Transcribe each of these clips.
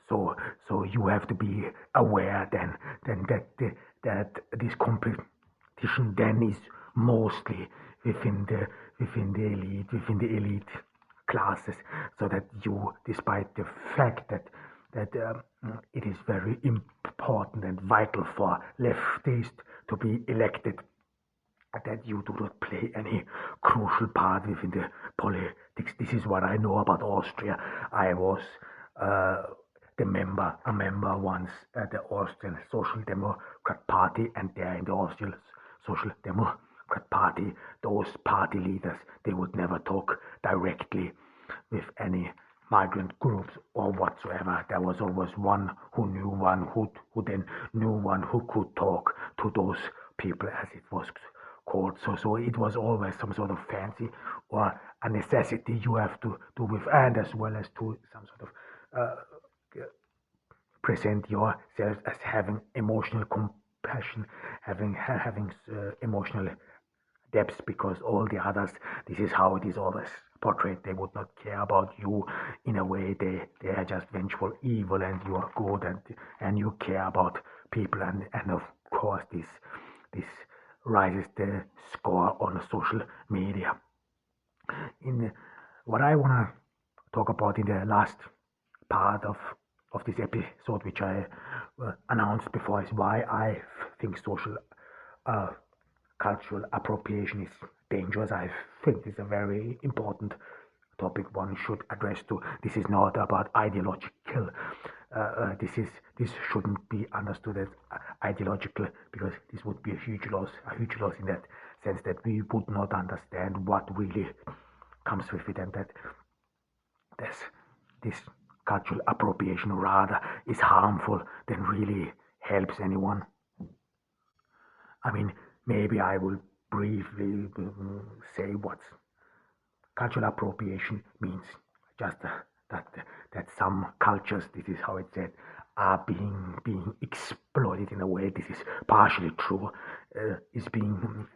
So so you have to be aware then that this competition then is mostly within the within the elite classes, so that you, despite the fact that it is very important and vital for leftists to be elected, that you do not play any crucial part within the politics. This is what I know about Austria. I was uh, a member once at the Austrian Social Democrat Party, and there in the Austrian Social Democrat Party, those party leaders, they would never talk directly with any migrant groups or whatsoever. There was always one who knew one who then knew one who could talk to those people, as it was called. So it was always some sort of fancy or a necessity you have to do with, and as well as to some sort of present yourself as having emotional compassion, having emotional depth, because all the others, this is how it is always portrayed, they would not care about you in a way. They are just vengeful evil, and you are good, and you care about people, and of course this rises the score on social media. In what I want to talk about in the last part of this episode, which I announced before, is why I think social uh, cultural appropriation is dangerous. I think it's a very important topic one should address too. This is not about ideological. This shouldn't be understood as ideological, because this would be a huge loss in that sense, that we would not understand what really comes with it, and that this cultural appropriation rather is harmful than really helps anyone. I mean, maybe I will briefly say what cultural appropriation means. Just that that some cultures, this is how it's said, are being exploited in a way. This is partially true. Is being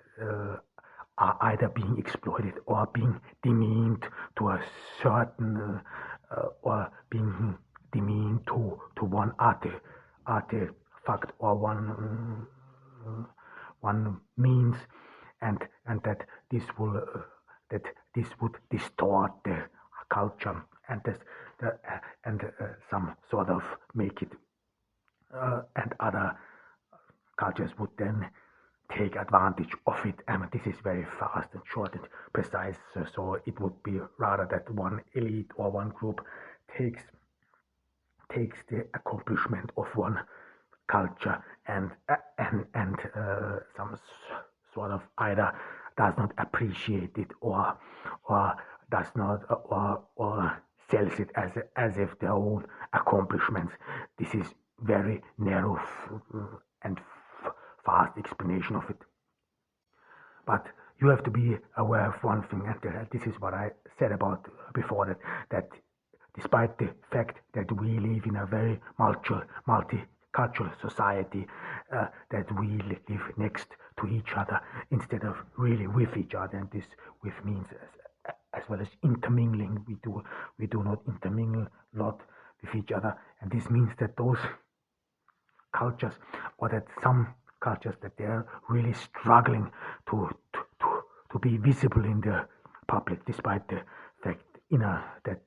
are either being exploited or being demeaned to a certain or being demeaned to one artifact or one means, and that this will that this would distort the culture, and and some sort of make it, and other cultures would then take advantage of it. And this is very fast and short and precise. So it would be rather that one elite or one group takes the accomplishment of one culture, and some sort of either does not appreciate it, or does not, or sells it as if their own accomplishments. This is very narrow and fast explanation of it. But you have to be aware of one thing, and this is what I said about before, that despite the fact that we live in a very multicultural society, that we live next to each other instead of really with each other, and this with means as well as intermingling. We do not intermingle a lot with each other, and this means that those cultures, or that some cultures, that they are really struggling to be visible in the public, despite the fact that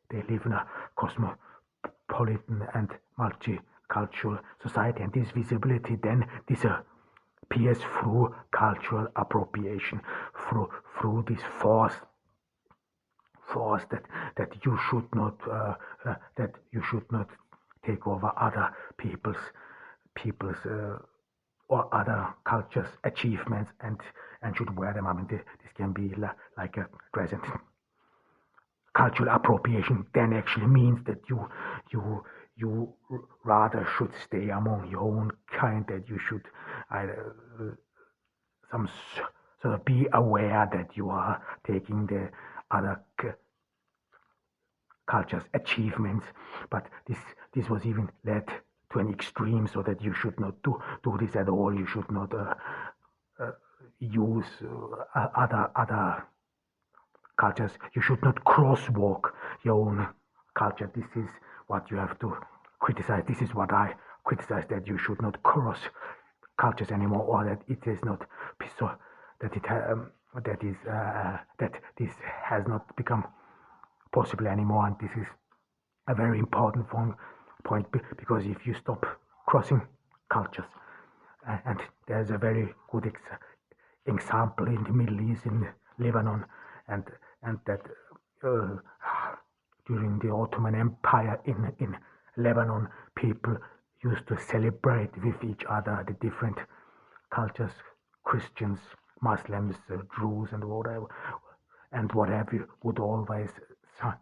they live in a cosmopolitan and multicultural society, and this visibility then disappears through cultural appropriation, through this force that you should not take over other people's or other cultures' achievements, and should wear them. I mean, this can be like a present. Cultural appropriation then actually means that you rather should stay among your own kind, that you should either some sort of be aware that you are taking the other culture's achievements. But this was even led to an extreme, so that you should not do this at all. You should not use other cultures. You should not crosswalk your own culture. This is what you have to criticize. This is what I criticize, that you should not cross cultures anymore, or that it is not so that it that this has not become possible anymore. And this is a very important point, because if you stop crossing cultures, and there's a very good example in the Middle East, in Lebanon, and that uh, during the Ottoman Empire in Lebanon, people used to celebrate with each other the different cultures, Christians, Muslims, Jews, and what have you, would always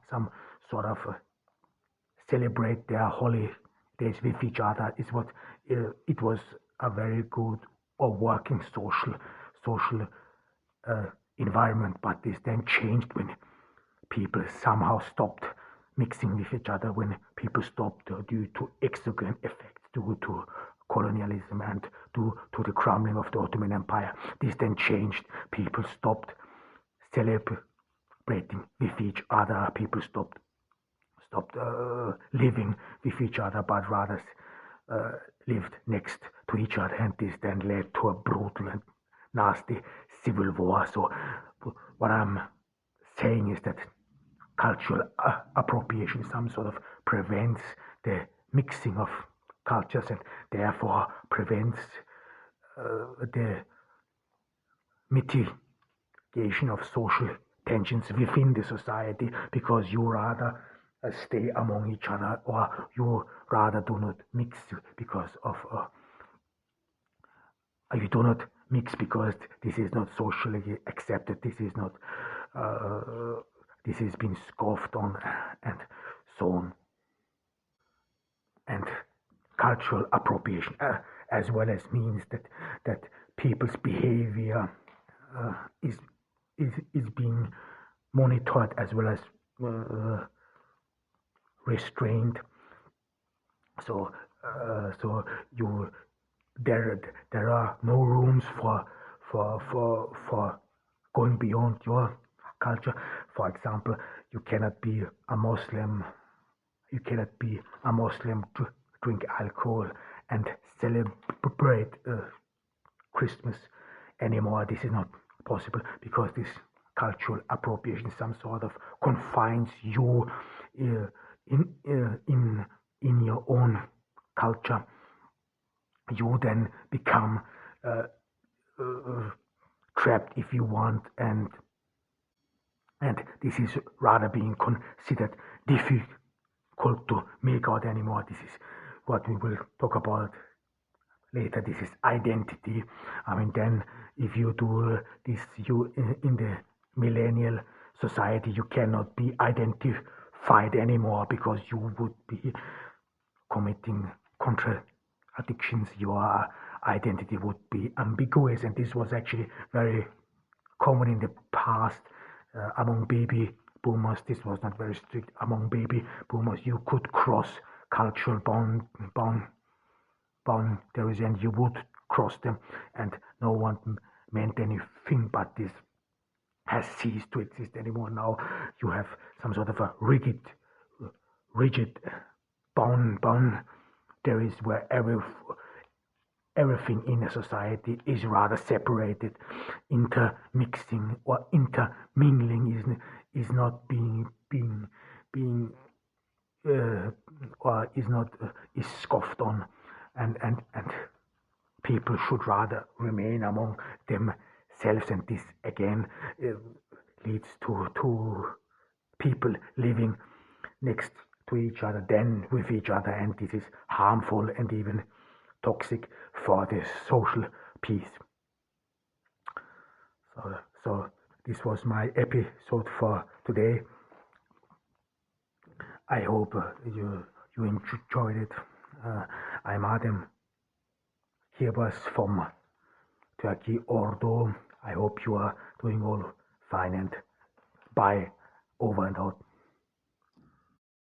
some sort of celebrate their holidays with each other. Is what it was a very good or working social uh, environment. But this then changed when people somehow stopped mixing with each other, when people stopped due to exogenous effects, due to colonialism, and due to the crumbling of the Ottoman Empire. This then changed. People stopped celebrating with each other. People stopped living with each other, but rather lived next to each other, and this then led to a brutal and nasty civil war. So what I'm saying is that cultural appropriation some sort of prevents the mixing of cultures, and therefore prevents the mitigation of social tensions within the society, because you rather stay among each other, or you rather do not mix because of you do not mix because this is not socially accepted, this is not this has been scoffed on, and so on. And cultural appropriation as well as means that people's behavior uh, is is being monitored as well as restrained. So you there are no rooms for going beyond your culture. For example, you cannot be a Muslim. You cannot be a Muslim to drink alcohol and celebrate Christmas anymore. This is not possible, because this cultural appropriation some sort of confines you uh, in your own culture. You then become uh, uh, trapped, if you want, and this is rather being considered difficult to make out anymore. This is what we will talk about later. This is identity. I mean, then if you do this, you in the millennial society, you cannot be identified anymore, because you would be committing contradictions. Your identity would be ambiguous, and this was actually very common in the past among baby boomers. This was not very strict among baby boomers. You could cross cultural boundaries, and you would cross them, and no one meant anything. But this has ceased to exist anymore. Now you have some sort of a rigid boundaries, where everything in a society is rather separated. Intermixing or intermingling is not being or is not is scoffed on, and people should rather remain among themselves. And this again leads to people living next to each other than with each other, and this is harmful and even toxic for the social peace. So this was my episode for today. I hope you enjoyed it. I'm Adem, hier was from Turkey, Ordo. I hope you are doing all fine, and bye, over and out.